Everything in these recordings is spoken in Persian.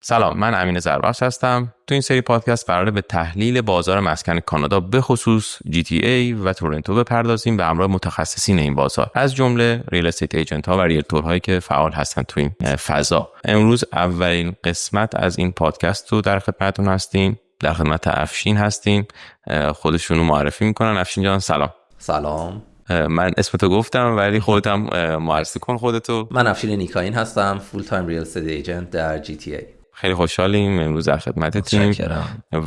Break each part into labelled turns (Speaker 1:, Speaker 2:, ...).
Speaker 1: سلام، من امین زربخش هستم. تو این سری پادکست قراره به تحلیل بازار مسکن کانادا به خصوص GTA و تورنتو بپردازیم به همراه متخصصین این بازار، از جمله ریل استیت ایجنت ها و ریلتورهایی که فعال هستن تو این فضا. امروز اولین قسمت از این پادکست رو در خدمتتون هستیم. در خدمت افشین هستیم. خودشونو معرفی میکنن. افشین جان سلام.
Speaker 2: سلام.
Speaker 1: من اسمتو گفتم ولی خودت هم معرفی کن خودتو.
Speaker 2: من افشین نیکاین هستم، فول تایم ریل استیت ایجنت در GTA.
Speaker 1: خیلی خوشحالیم امروز در خدمتتیم.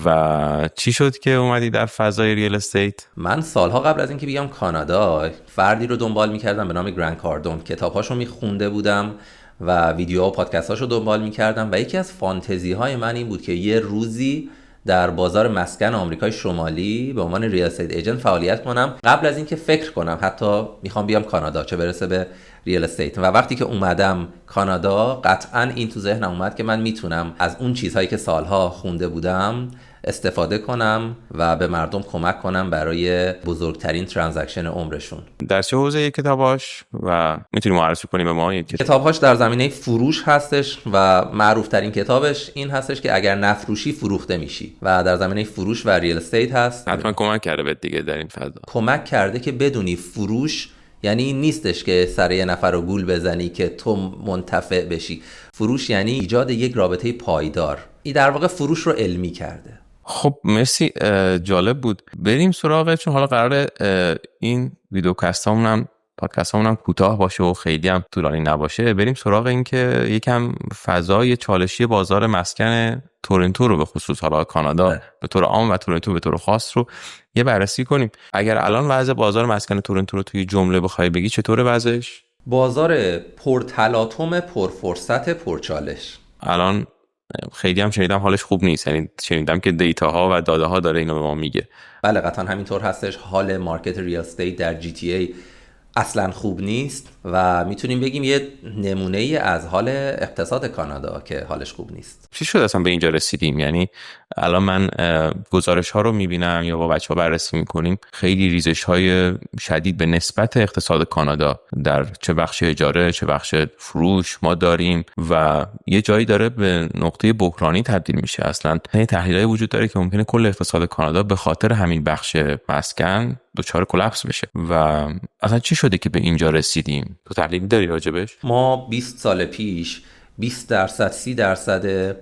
Speaker 1: و چی شد که اومدی در فضای ریل استیت؟
Speaker 2: من سالها قبل از اینکه بیام کانادا فردی رو دنبال میکردم به نام گرانت کاردون. کتابهاشو میخونده بودم و ویدیوها و پادکستاشو دنبال میکردم و یکی از فانتزی های من این بود که یه روزی در بازار مسکن آمریکای شمالی به عنوان ریل استیت ایجنت فعالیت کنم، قبل از اینکه فکر کنم حتی میخوام بیام کانادا، چه برسه به ریل استیت. و وقتی که اومدم کانادا قطعا این تو ذهنم اومد که من میتونم از اون چیزهایی که سالها خونده بودم استفاده کنم و به مردم کمک کنم برای بزرگترین ترانزکشن عمرشون.
Speaker 1: در چه حوزه کتاباش و میتونی معرفی کنی به ما؟
Speaker 2: کتاباش در زمینه فروش هستش و معروف ترین کتابش این هستش که اگر نفروشی فروخته میشی و در زمینه فروش و ریل استیت هست.
Speaker 1: حتما کمک کرده بهت دیگه در این فضا.
Speaker 2: کمک کرده که بدونی فروش یعنی این نیستش که سر یه نفر رو گول بزنی که تو منتفع بشی. فروش یعنی ایجاد یک رابطه پایدار. این در واقع فروش رو علمی کرده.
Speaker 1: خب مرسی، جالب بود. بریم سراغ، چون حالا قراره این پادکست همون هم کوتاه باشه و خیلی هم طولانی نباشه. بریم سراغ این که یکم فضای چالشی بازار مسکن تورنتو رو به خصوص، حالا کانادا به طور عام و تورنتو به طور خاص رو یه بررسی کنیم. اگر الان وضع بازار مسکن تورنتو رو توی جمله بخوای بگی چطوره وضعش؟
Speaker 2: بازار پرتلاطم، پرفرصت، پرچالش.
Speaker 1: الان خیلی هم شنیدم حالش خوب نیست، یعنی شنیدم که دیتاها و داده ها داره اینو به ما میگه.
Speaker 2: بله قطعا همینطور هستش. حال مارکت ریل استیت در GTA اصلا خوب نیست و میتونیم بگیم یه نمونه ای از حال اقتصاد کانادا که حالش خوب نیست.
Speaker 1: چی شد اصلا به اینجا رسیدیم؟ یعنی الان من گزارش ها رو میبینم یا با بچه ها بررسی میکنیم، خیلی ریزش های شدید به نسبت اقتصاد کانادا در چه بخش اجاره چه بخش فروش ما داریم و یه جایی داره به نقطه بحرانی تبدیل میشه. اصلا یه تحلیلای وجود داره که ممکنه کل اقتصاد کانادا به خاطر همین بخش مسکن دچار کلاپس بشه. و اصلا چی شده که به اینجا رسیدیم؟ تو تحلیلی داری راجبش؟
Speaker 2: ما 20 سال پیش 20% 30%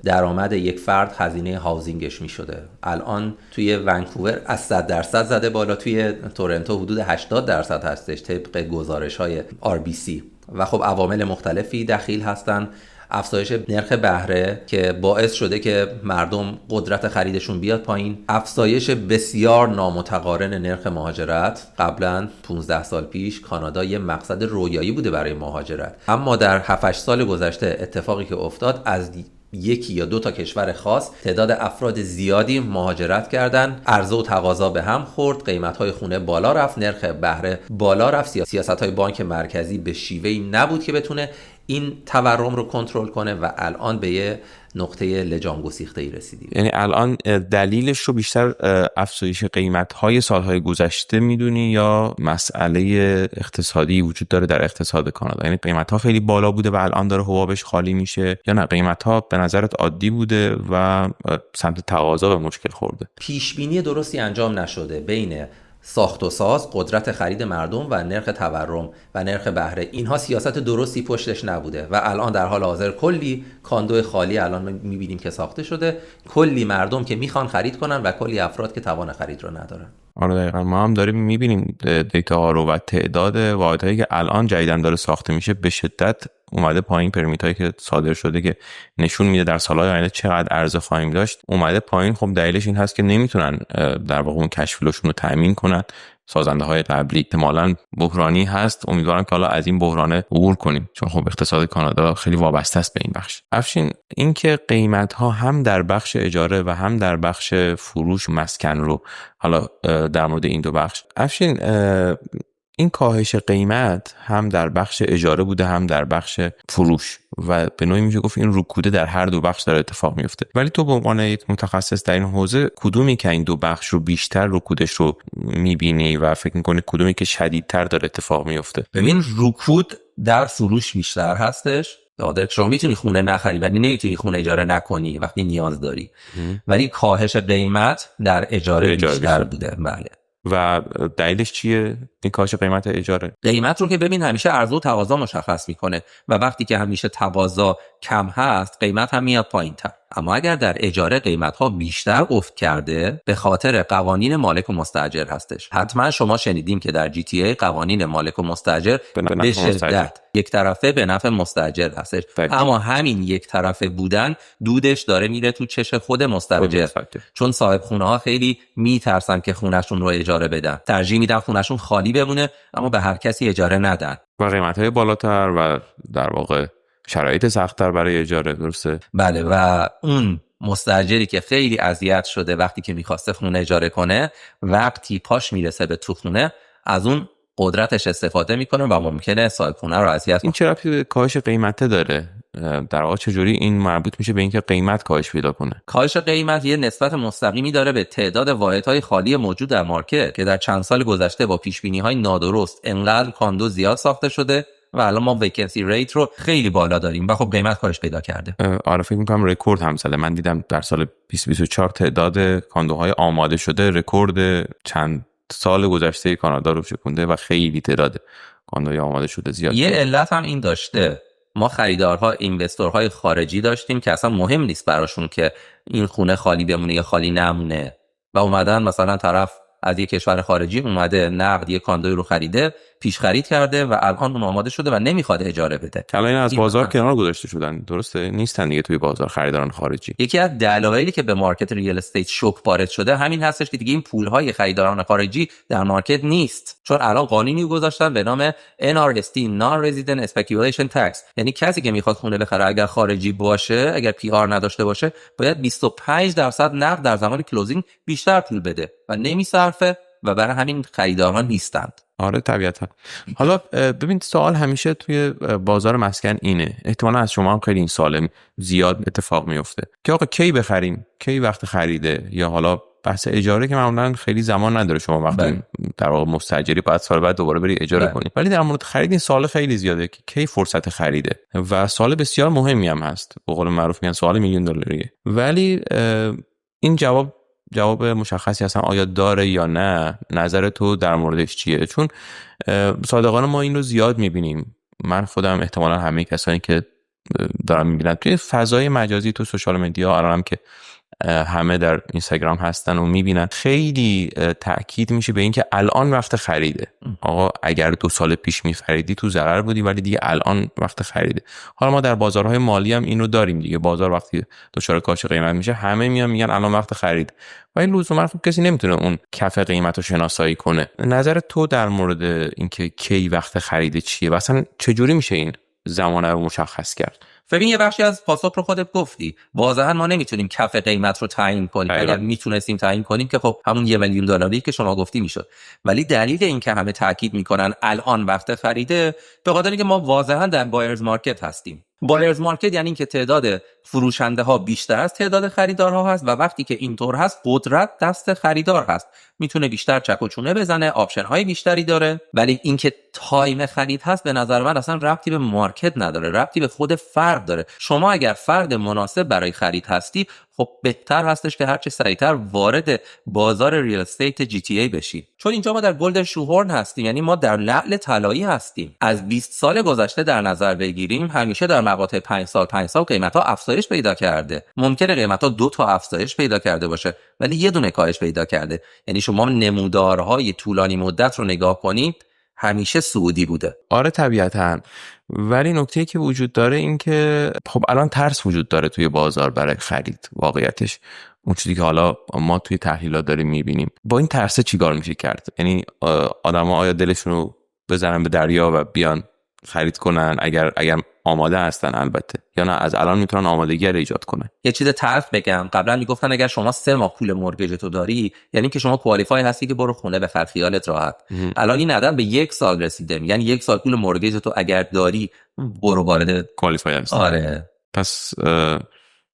Speaker 2: درآمد یک فرد هزینه هاوزینگش می شده. الان توی ونکوور از 100% زده بالا، توی تورنتو حدود 80% هستش طبق گزارش های RBC. و خب عوامل مختلفی دخیل هستن. افزایش نرخ بهره که باعث شده که مردم قدرت خریدشون بیاد پایین، افزایش بسیار نامتقارن نرخ مهاجرت. قبلا 15 سال پیش کانادا یه مقصد رویایی بوده برای مهاجرت، اما در 7-8 سال گذشته اتفاقی که افتاد، از یکی یا دو تا کشور خاص تعداد افراد زیادی مهاجرت کردن، عرضه و تقاضا به هم خورد، قیمت‌های خونه بالا رفت، نرخ بهره بالا رفت. سیاست‌های بانک مرکزی به شیوهی نبود که بتونه این تورم رو کنترل کنه و الان به یه نقطه لجام گسیخته‌ای رسیدیم.
Speaker 1: یعنی الان دلیلش رو بیشتر افزایش قیمت‌های سال‌های گذشته میدونی یا مسئله اقتصادی وجود داره در اقتصاد کانادا؟ یعنی قیمت‌ها خیلی بالا بوده و الان داره حبابش خالی میشه، یا نه قیمت‌ها به نظرت عادی بوده و سمت تقاضا به مشکل خورده؟
Speaker 2: پیشبینی درستی انجام نشده بین ساخت و ساز، قدرت خرید مردم و نرخ تورم و نرخ بهره. اینها سیاست درستی پشتش نبوده و الان در حال حاضر کلی کاندو خالی الان میبینیم که ساخته شده، کلی مردم که میخوان خرید کنن و کلی افراد که توان خرید رو ندارن.
Speaker 1: آره دقیقاً، ما هم داریم میبینیم دیتاها رو و تعداد واحدهایی که الان جدیداً داره ساخته میشه به شدت اومده پایین. پرمیت هایی که صادر شده که نشون میده در سالهای آینده چقدر عرضه خواهیم داشت اومده پایین. خب دلیلش این هست که نمیتونن در واقع اون کش فلوشون رو تامین کنن. سازنده های قبلی احتمالاً بحرانی هست، امیدوارم که حالا از این بحران عبور کنیم، چون خب اقتصاد کانادا خیلی وابسته است به این بخش. افشین، این که قیمت ها هم در بخش اجاره و هم در بخش فروش مسکن رو، حالا در مورد این دو بخش، افشین، این کاهش قیمت هم در بخش اجاره بوده هم در بخش فروش و به نوعی میشه گفت این رکوده در هر دو بخش داره اتفاق میفته. ولی تو به عنوان یک متخصص در این حوزه کدومی که این دو بخش رو بیشتر رکودش رو میبینی و فکر میکنی کدومی که شدیدتر داره اتفاق میفته؟
Speaker 3: ببین، رکود در فروش بیشتر هستش
Speaker 2: شما میتونی خونه نخری ولی نمیتونی خونه اجاره نکنی وقتی نیاز داری. ولی کاهش قیمت در اجاره بیشتر بوده. بله.
Speaker 1: و دلیلش چیه این کاهش قیمت اجاره؟
Speaker 2: قیمت رو که ببین همیشه عرضه و تقاضا مشخص میکنه و وقتی که همیشه تقاضا کم هست قیمت هم میاد پایین‌تر. اما اگر در اجاره قیمت ها بیشتر افت کرده به خاطر قوانین مالک و مستاجر هستش. حتما شما شنیدین که در GTA قوانین مالک و مستاجر به شدت یک طرفه به نفع مستاجر هستش. اما همین یک طرفه بودن دودش داره میره تو چش خود مستاجر، چون صاحب خونه ها خیلی میترسن که خونهشون رو اجاره بدن، ترجیح میدن خونهشون خالی بمونه اما به هر کسی اجاره ندن
Speaker 1: و قیمت‌های بالاتر و در واقع شرایط سخت‌تر برای اجاره. درسته؟
Speaker 2: بله. و اون مستاجری که خیلی اذیت شده وقتی که میخواسته خونه اجاره کنه، وقتی پاش میرسه به تو خونه از اون قدرتش استفاده میکنه و ممکنه صاحب خونه رو اذیت کنه.
Speaker 1: این چه ربطی به کاهش قیمت داره؟ در واقع چجوری این مربوط میشه به اینکه قیمت کاهش پیدا کنه؟
Speaker 2: کاهش قیمت یه نسبت مستقیمی داره به تعداد واحدهای خالی موجود در مارکت که در چند سال گذشته با پیش‌بینی‌های نادرست انقدر کاندو زیاد ساخته شده و الان ما ویکنسی ریت رو خیلی بالا داریم و خب قیمت کاهش پیدا کرده.
Speaker 1: آره فکر می‌کنم رکورد هم زده. من دیدم در سال 2024 تعداد کاندوهای آماده شده رکورد چند سال گذشته کانادا رو شکونده و خیلی تعداد کاندوهای آماده شده زیاد.
Speaker 2: یه علت هم این داشته، ما خریدارها اینوستورهای خارجی داشتیم که اصلا مهم نیست براشون که این خونه خالی بمونه یا خالی نمونه و اومدن مثلا طرف از یک کشور خارجی اومده نقد یک کاندوی رو خریده، پیش خرید کرده و الان اون آماده شده و نمیخواد اجاره بده.
Speaker 1: الان از بازار کنار گذاشته شدن. درسته؟ نیستن دیگه توی بازار خریداران خارجی.
Speaker 2: یکی از دلایلی که به مارکت ریال استیت شوک وارد شده همین هستش که دیگه این پولهای خریداران خارجی در مارکت نیست، چون الان قانونی گذاشتن به نام NRST Non-Resident Speculation Tax، یعنی کسی که میخواد خونه بخره اگر خارجی باشه، اگر PR نداشته باشه، باید 25% نقد در زمان کلوزینگ بیشتر پول بده و نمیصرفه و برای همین خریداران نیستند.
Speaker 1: آره طبیعتا. حالا ببین سوال همیشه توی بازار مسکن اینه، احتمالا از شما هم خیلی این سوال زیاد اتفاق میفته که آقا کی بخریم، کی وقت خریده، یا حالا بحث اجاره که معمولا خیلی زمان نداره، شما وقتی در واقع مستاجری بعد سال بعد دوباره بری اجاره کنی، ولی در مورد خرید این سوال خیلی زیاده که کی فرصت خریده و سوال بسیار مهمی هم هست، به قول معروف میگن سوال میلیون دلاریه. ولی این جواب مشخصی اصلا آیا داره یا نه؟ نظر تو در موردش چیه؟ چون صادقانه ما این رو زیاد میبینیم، من خودم احتمالا همه کسانی که دارم میبینم توی فضای مجازی تو سوشال مدیا، الانم که همه در اینستاگرام هستن و میبینن، خیلی تاکید میشه به این که الان وقت خریده. آقا اگر 2 سال پیش میخریدی تو ضرر بودی، ولی دیگه الان وقت خریده. حالا ما در بازارهای مالی هم این رو داریم دیگه، بازار وقتی دچار کاهش قیمت میشه همه میان میگن الان وقت خرید، ولی لزوما کسی نمیتونه اون کف قیمت رو شناسایی کنه. نظر تو در مورد اینکه کی وقت خریده چیه و اصلا چجوری میشه این زمانه رو مشخص کرد؟
Speaker 2: ببین یه بخشی از پاسخ رو خودت گفتی، واضحا ما نمیتونیم کف قیمت رو تعیین کنیم. اگر میتونستیم تعیین کنیم که خب همون $1 میلیون که شما گفتی میشد. ولی دلیل این که همه تاکید میکنن الان وقت خریده به خاطر اینکه ما واضحا در بایرز مارکت هستیم. بایرز مارکت یعنی اینکه تعداد فروشنده ها بیشتر از تعداد خریدارها هست و وقتی که اینطور هست قدرت دست خریدار هست، میتونه بیشتر چک و چونه بزنه، آپشن های بیشتری داره. ولی اینکه تایم خرید هست به نظر من اصلا ربطی به مارکت نداره، ربطی به خود فرد داره. شما اگر فرد مناسب برای خرید هستی، خب بهتر هستش که هرچه سریعتر وارد بازار ریال استیت GTA بشی، چون اینجا ما در گلدن شوهورن هستیم، یعنی ما در لعل طلایی هستیم. از 20 سال گذشته در نظر بگیریم، همیشه در مقاطع 5 سال قیمت‌ها افزایش پیدا کرده. ممکنه قیمت‌ها 2 تا افزایش پیدا کرده باشه ولی یه دونه کاهش پیدا کرده. یعنی شما نمودارهای طولانی مدت رو نگاه کنید، همیشه صعودی بوده.
Speaker 1: آره طبیعتاً. ولی نکته‌ای که وجود داره این که خب الان ترس وجود داره توی بازار برای خرید. واقعیتش اون چیزی که حالا ما توی تحلیلات داریم می‌بینیم، با این ترس چیکار میشه کرد؟ یعنی آدم‌ها آیا دلشون رو بزنن به دریا و بیان خرید کنن اگر آماده هستن البته، یا نه از الان میتونن آمادگی رو ایجاد کنن؟
Speaker 2: یه چیز تلخ بگم، قبلا میگفتن اگر شما 3 ماه پول مورگیج تو داری یعنی که شما کوالیفای هستی که برو خونه بخر، خیالت راحت. الان این عدد به 1 سال رسیده، یعنی 1 سال پول مورگیج تو اگر داری برو وارد
Speaker 1: کوالیفای هستی.
Speaker 2: آره.
Speaker 1: پس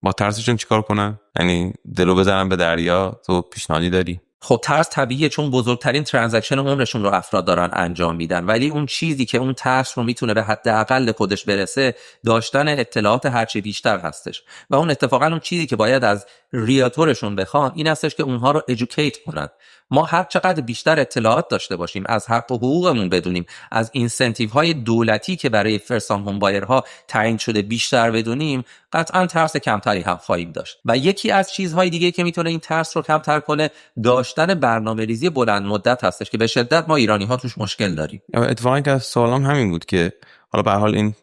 Speaker 1: با ترسشون چیکار کنن؟ یعنی دلو بزنن به دریا؟ تو پیشنهادی داری؟
Speaker 2: خب ترس طبیعیه، چون بزرگترین ترانزکشن عمرشون رو افراد دارن انجام میدن، ولی اون چیزی که اون ترس رو میتونه به حداقل خودش برسه داشتن اطلاعات هرچی بیشتر هستش. و اون اتفاقا اون چیزی که باید از ریاتورشون بخوان این هستش که اونها رو ادوکییت کنن. ما هر چقدر بیشتر اطلاعات داشته باشیم، از حق و حقوقمون بدونیم، از اینسنتیو های دولتی که برای فرست تایم هوم بایرها تعیین شده بیشتر بدونیم، قطعا ترس کمتری هم خواهیم داشت. و یکی از چیزهای دیگه که میتونه این ترس رو کمتر کنه داشتن برنامه‌ریزی بلند مدت هستش که به شدت ما ایرانی‌ها توش مشکل داریم.
Speaker 1: اتفاقا که از سوالم همین بود که حالا به هر حال این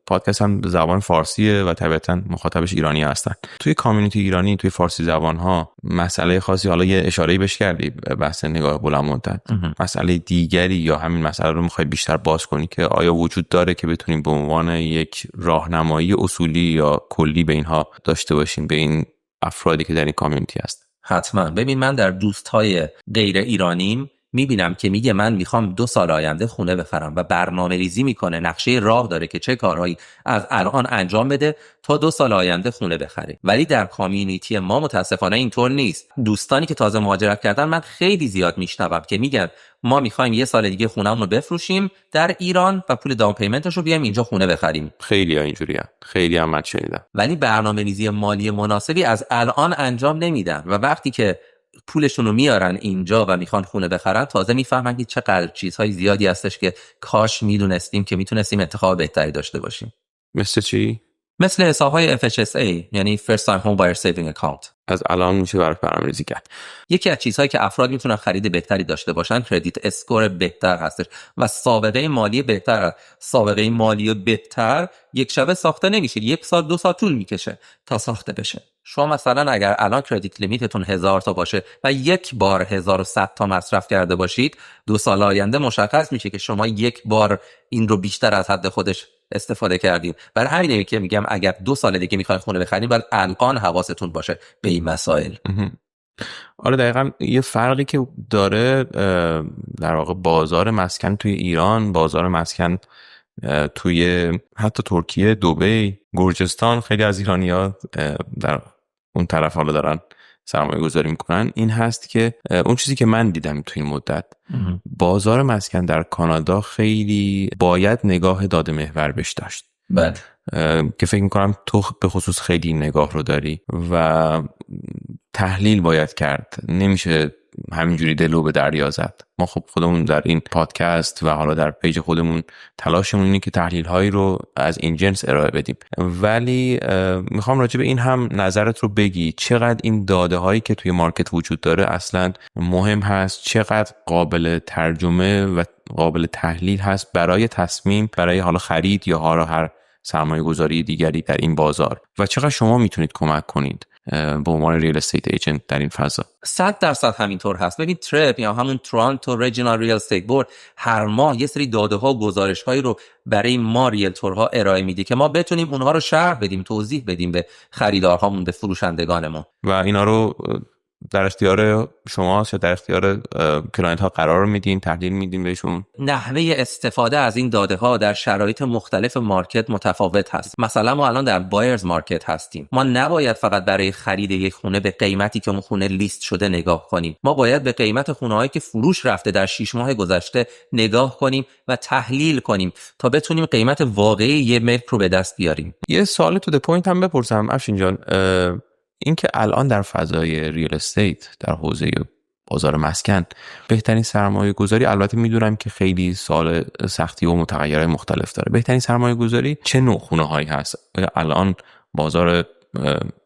Speaker 1: پادکست هم به زبان فارسیه و طبیعتاً مخاطبش ایرانی هستن. توی کامیونیتی ایرانی، توی فارسی زبان ها مسئله خاصی، حالا یه اشاره‌ای بهش کردی، بحث نگاه بلند مدت، مسئله دیگری یا همین مسئله رو می‌خوای بیشتر باز کنی که آیا وجود داره که بتونیم به عنوان یک راهنمایی اصولی یا کلی به اینها داشته باشیم، به این افرادی که در این کامیونیتی هست؟
Speaker 2: حتما. ببین من در دوستای غیر ایرانیم میبینم که میگه من میخوام 2 سال آینده خونه بخرم و برنامه ریزی میکنه، نقشه راه داره که چه کارهایی از الان انجام بده تا 2 سال آینده خونه بخره. ولی در کامیونیتی ما متاسفانه اینطور نیست. دوستانی که تازه مهاجرت کردن من خیلی زیاد میشنوم که میگن ما میخوایم 1 سال دیگه خونه‌مون رو بفروشیم در ایران و پول داون پیمنتش رو بیایم اینجا خونه بخریم.
Speaker 1: خیلی اینجوریه، خیلی هم من شنیدم.
Speaker 2: ولی برنامه‌ریزی مالی مناسبی از الان انجام نمیدن و وقتی که پولشون رو میارن اینجا و میخوان خونه بخرن تازه میفهمن که چقدر چیزهای زیادی هستش که کاش میدونستیم که میتونستیم انتخاب بهتری داشته باشیم.
Speaker 1: مثل چی؟
Speaker 2: مثل حسابهای FHSA یعنی First Time Home Buyer Saving Account.
Speaker 1: از الان میشه برنامه‌ریزی کرد.
Speaker 2: یکی از چیزهایی که افراد میتونن خرید بهتری داشته باشن کردیت اسکور بهتر هستش و سابقه مالی بهتر. سابقه مالی بهتر یک شبه ساخته نمیشه، 1 سال 2 سال طول میکشه تا ساخته بشه. شما مثلا اگر الان کردیت لیمیتتون 1000 تا باشه و یک بار 1100 تا مصرف کرده باشید، 2 سال آینده مشخص میشه که شما یک بار این رو بیشتر از حد خودش استفاده کردیم. برای همینه که میگم اگر 2 سال دیگه میخواین خونه بخرید باید الان حواستون باشه به این مسائل.
Speaker 1: آره دقیقاً. یه فرقی که داره در واقع بازار مسکن توی ایران، بازار مسکن توی حتی ترکیه، دبی، گرجستان، خیلی از ایرانی‌ها در اون طرف حالا دارن سرمایه گذاری میکنن، این هست که اون چیزی که من دیدم توی این مدت بازار مسکن در کانادا خیلی باید نگاه داده محور بهش داشت.
Speaker 2: بله.
Speaker 1: که فکر میکنم تو به خصوص خیلی این نگاه رو داری و تحلیل باید کرد، نمیشه همینجوری دلو به دریا زد. ما خب خودمون در این پادکست و حالا در پیج خودمون تلاشمون اینه که تحلیل هایی رو از این جنس ارائه بدیم، ولی میخوام راجع به این هم نظرت رو بگی. چقدر این داده هایی که توی مارکت وجود داره اصلا مهم هست، چقدر قابل ترجمه و قابل تحلیل هست برای تصمیم، برای حالا خرید یا هر سرمایه گذاری دیگری در این بازار، و چقدر شما میتونید کمک کنید به عنوان ریل استیت ایجنت در این فضا؟
Speaker 2: 100% همینطور هست. ببین ترپ یا همون تورنتو ریجنال ریل استیت بورد هر ماه یه سری داده ها و گزارش هایی رو برای ما ریلتورها ارائه میده که ما بتونیم اونها رو شرح بدیم، توضیح بدیم به خریدارهامون، به فروشندگانمون.
Speaker 1: و اینا رو در اختیار شماست یا در اختیار کلاینت ها قرار میدین، تحلیل میدین بهشون؟
Speaker 2: نحوه استفاده از این داده ها در شرایط مختلف مارکت متفاوت هست. مثلا ما الان در بایرز مارکت هستیم. ما نباید فقط برای خرید یک خونه به قیمتی که اون خونه لیست شده نگاه کنیم. ما باید به قیمت خونه هایی که فروش رفته در 6 ماه گذشته نگاه کنیم و تحلیل کنیم تا بتونیم قیمت واقعی یه ملک رو به دست بیاریم.
Speaker 1: یه سوال تو د پوینت هم بپرسم افشین جان، این که الان در فضای ریل استیت، در حوزه بازار مسکن، بهترین سرمایه گذاری، البته میدونم که خیلی سوال سختی و متغیرهای مختلف داره، بهترین سرمایه گذاری چه نوع خونه هایی هست؟ الان بازار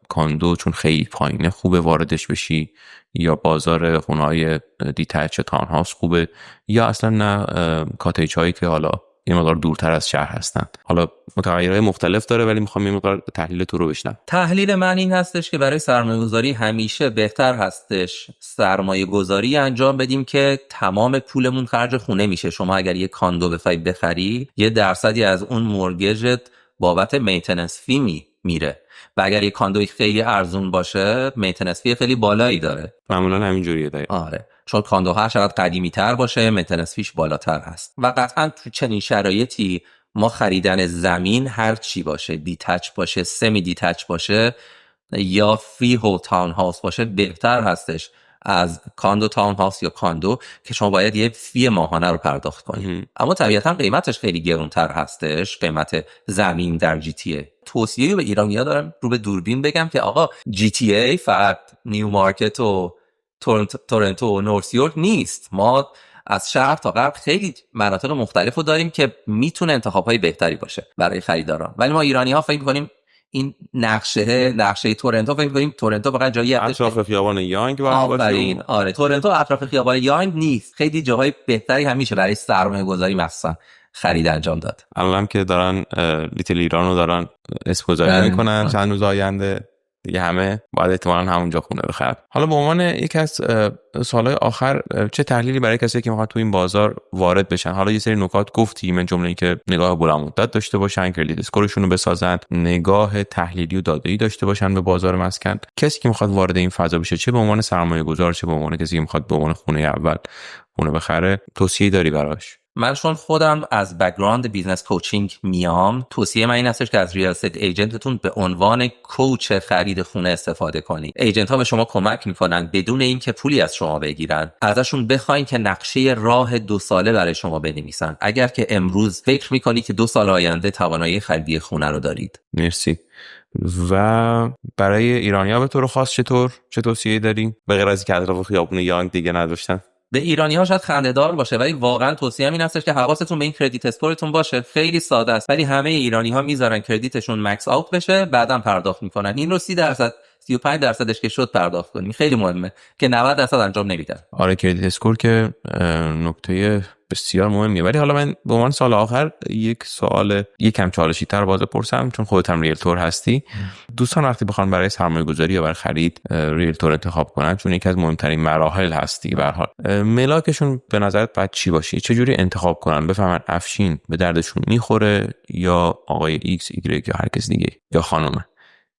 Speaker 1: کاندو چون خیلی پایینه خوبه واردش بشی، یا بازار خونه های دیتچ تاون هاوس خوبه، یا اصلا نه کاتیج هایی که حالا یه مقدار دورتر از شهر هستند؟ حالا متغیرهای مختلف داره ولی میخوام یه مقدار تحلیل تو رو بشنوم.
Speaker 2: تحلیل من این هستش که برای سرمایه گذاری همیشه بهتر هستش سرمایه گذاری انجام بدیم که تمام پولمون خرج خونه میشه. شما اگر یه کاندو بخوای بخری 1% از اون مورگیجت بابت مینتیننس فی میره و اگر یه کاندوی خیلی ارزون باشه مینتیننس فی خیلی بالایی داره.
Speaker 1: معمولا همینجوریه دقیقاً.
Speaker 2: آره، چون کاندوها هر چقدر قدیمی تر باشه مینتیننس فیش بالاتر هست و قطعا تو چنین شرایطی ما خریدن زمین هر چی باشه، دیتچ باشه، سمی دیتچ باشه یا فری هول تاون هاوس باشه بهتر هستش از کاندو تاون هاوس یا کاندو که شما باید یه فی ماهانه رو پرداخت کنید. اما طبیعتا قیمتش خیلی گرونتر هستش، قیمت زمین در جی تی ای. توصیه به ایرانی‌ها دارم رو به دوربین بگم که آقا جی تی ای فقط نیو مارکت و تورنتو و نورث یورک نیست. ما از شهر تا غرب خیلی مناطق مختلف رو داریم که میتونه انتخاب‌های بهتری باشه برای خریداران. ولی ما ایرانی‌ها فکر می‌کنیم این نقشه تورنتو، فکر می‌کنیم تورنتو فقط جایی
Speaker 1: اطراف خیابان یانگ و
Speaker 2: آفرین. آره، تورنتو اطراف خیابان یانگ نیست، خیلی جاهای بهتری هم میشه برای سرمایه‌گذاری مثلا خرید انجام داد.
Speaker 1: الان که دارن لیتل ایران رو دارن اسم گذاری میکنن چند روز آینده دیگه، همه باید احتمالاً همونجا خونه بخرن. حالا به عنوان یک از سوالای آخر، چه تحلیلی برای کسی که میخواد تو این بازار وارد بشن؟ حالا یه سری نکات گفتی، من جمله ای که نگاه بلند مدت داشته باشن، کردیت اسکورشون رو بسازن، نگاه تحلیلی و داده‌ای داشته باشن به بازار مسکن. کسی که میخواد وارد این فضا بشه، چه به عنوان سرمایه‌گذار، چه به عنوان کسی که میخواد به عنوان خونه اول خونه بخره، توصیه‌ای داری براش؟
Speaker 2: من چون خودم از بک‌گراند بیزنس کوچینگ میام، توصیه من این هستش که از ریال استیت ایجنتتون به عنوان کوچ خرید خونه استفاده کنید. ایجنت ها به شما کمک میکنن بدون اینکه پولی از شما بگیرن. ازشون بخواین که نقشه راه 2 ساله برای شما بنویسن، اگر که امروز فکر میکنید که 2 سال آینده توانایی خریدی خونه رو دارید.
Speaker 1: مرسی. و برای ایرانی‌ها به طور خاص چه توصیه‌ای داریم به غیر از اینکه اطراف خیابون یانگ دیگه نداشتن؟
Speaker 2: به ایرانی‌ها شاید خنده‌دار باشه، ولی واقعا توصیه‌ام این هستش که حواستون به این کردیت اسکورتون باشه. خیلی ساده است، ولی همه ایرانی‌ها میذارن کردیتشون مکس آوت بشه، بعدم پرداخت میکنن. این رو 30% 35%ش که شد پرداخت کنین. خیلی مهمه که 90% انجام نمیدن.
Speaker 1: آره، کردیت اسکور که نکته بسیار مهمیه. ولی حالا من به عنوان سال آخر یک سوال یکم چالشی‌تر باز بپرسم، چون خودت هم ریلتور هستی. دوستان وقتی بخوان برای سرمایه‌گذاری یا برای خرید ریلتور انتخاب کنن، چون یکی از مهمترین مراحل هستی به هر حال، ملاکشون به نظرت باید چی باشه؟ چه جوری انتخاب کنن بفهمن افشین به دردشون میخوره یا آقای ایکس ایگرگ یا هر کس دیگه یا خانومه؟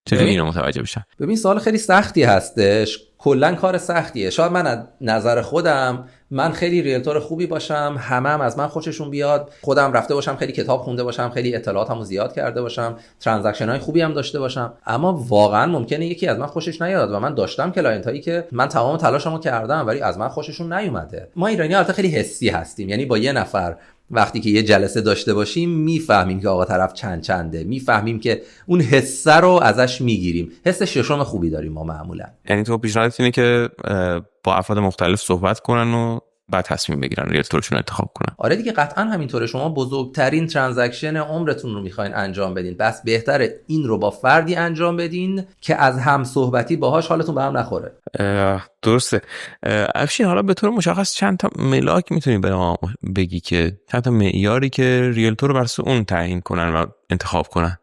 Speaker 1: چجوری اینو متوجه بشن؟
Speaker 2: ببین، سوال خیلی سختی هستش، کلا کار سختیه. شاید من از نظر خودم من خیلی ریلتور خوبی باشم، همه هم از من خوششون بیاد، خودم رفته باشم خیلی کتاب خونده باشم، خیلی اطلاعاتمو زیاد کرده باشم، ترانزکشن های خوبی هم داشته باشم، اما واقعا ممکنه یکی از من خوشش نیاد. و من داشتم کلاینت هایی که من تمام تلاشمو کردم ولی از من خوششون نیومده. ما ایرانی‌ها البته خیلی حسی هستیم، یعنی با یه نفر وقتی که یه جلسه داشته باشیم میفهمیم که آقا طرف چنده، میفهمیم که اون حسه رو ازش میگیریم. حس ششم خوبی داریم ما معمولا.
Speaker 1: یعنی تو پیشنهادت اینه که با افراد مختلف صحبت کنن و بعد تصمیم بگیرن ریلتورشون انتخاب کنن؟
Speaker 2: آره دیگه، قطعا همینطوره. شما بزرگترین ترانزکشن عمرتون رو میخواین انجام بدین، بس بهتره این رو با فردی انجام بدین که از هم صحبتی باهاش حالتون به هم نخوره.
Speaker 1: درسته. افشین، حالا به طور مشخص چند تا ملاک میتونی به ما بگی که چند تا معیاری که ریلتور رو برای اون تعیین کنن و انتخاب کنن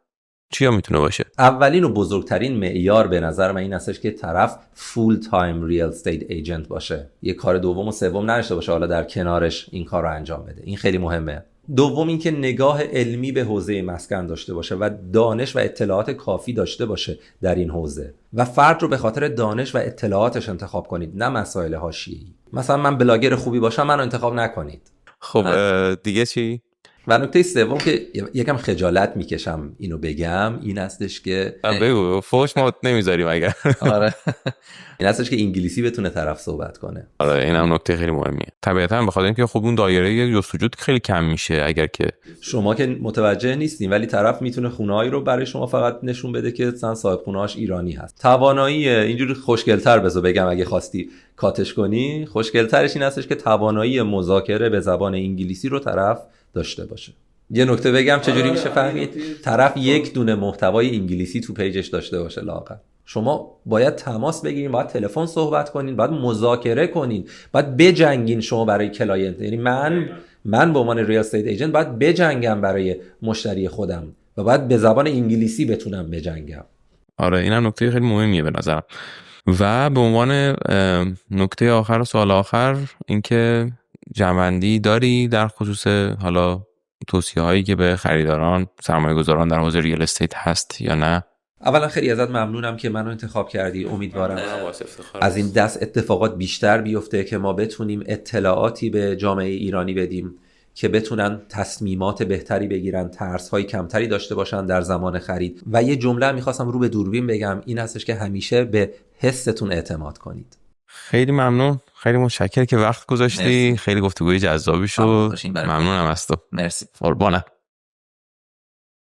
Speaker 1: چیا میتونه باشه؟
Speaker 2: اولین و بزرگترین معیار به نظر من این هستش که طرف فول تایم ریل استیت ایجنت باشه، یه کار دوم و سوم نداشته باشه حالا در کنارش این کار رو انجام بده. این خیلی مهمه. دوم این که نگاه علمی به حوزه مسکن داشته باشه و دانش و اطلاعات کافی داشته باشه در این حوزه و فرد رو به خاطر دانش و اطلاعاتش انتخاب کنید، نه مسائل حاشیه‌ای. مثلا من بلاگر خوبی باشم، منو انتخاب نکنید.
Speaker 1: خب دیگه چی؟
Speaker 2: و نکته سوم که یکم خجالت میکشم اینو بگم، این هستش که
Speaker 1: بگو، فوش ما نمیذاریم اگر.
Speaker 2: آره، این هستش که انگلیسی بتونه طرف صحبت کنه.
Speaker 1: آره، این هم نکته خیلی مهمیه. طبیعتاً به خاطر اینکه خب اون دایره جستجو خیلی کم میشه اگر که
Speaker 2: شما که متوجه نیستین، ولی طرف میتونه خونه‌ای رو برای شما فقط نشون بده که مثلا صاحب خونه‌اش ایرانی هست. توانایی اینجوری خوشگل‌تر بگم اگه خواستی کاتش کنی، خوشگل‌ترش این هستش که توانایی مذاکره به زبان انگلیسی رو طرف داشته باشه. یه نکته بگم چجوری میشه فهمید؟ طرف یک دونه محتوای انگلیسی تو پیجش داشته باشه لااقل. شما باید تماس بگیرین، باید تلفن صحبت کنین، باید مذاکره کنین، باید بجنگین شما برای کلاینت. یعنی من به عنوان ریال استیت ایجنت باید بجنگم برای مشتری خودم و باید به زبان انگلیسی بتونم بجنگم.
Speaker 1: آره، اینم نکته خیلی مهمیه به نظرم. و به عنوان نکته آخر و سوال آخر، اینکه جمع‌بندی داری در خصوص حالا توصیه هایی که به خریداران، سرمایه‌گذاران در حوزه ریال استیت هست یا نه؟
Speaker 2: اولا خیلی ازت ممنونم که منو انتخاب کردی. امیدوارم از این دست اتفاقات بیشتر بیفته که ما بتونیم اطلاعاتی به جامعه ایرانی بدیم که بتونن تصمیمات بهتری بگیرن، ترس‌های کمتری داشته باشن در زمان خرید. و یه جمله میخواستم رو به دوربین بگم، این هستش که همیشه به حستون اعتماد کنید.
Speaker 1: خیلی ممنون، خیلی متشکرم که وقت گذاشتی.
Speaker 3: مرسی.
Speaker 1: خیلی گفتگوی جذابی شد. ممنونم از تو.
Speaker 3: مرسی.
Speaker 1: قربانت.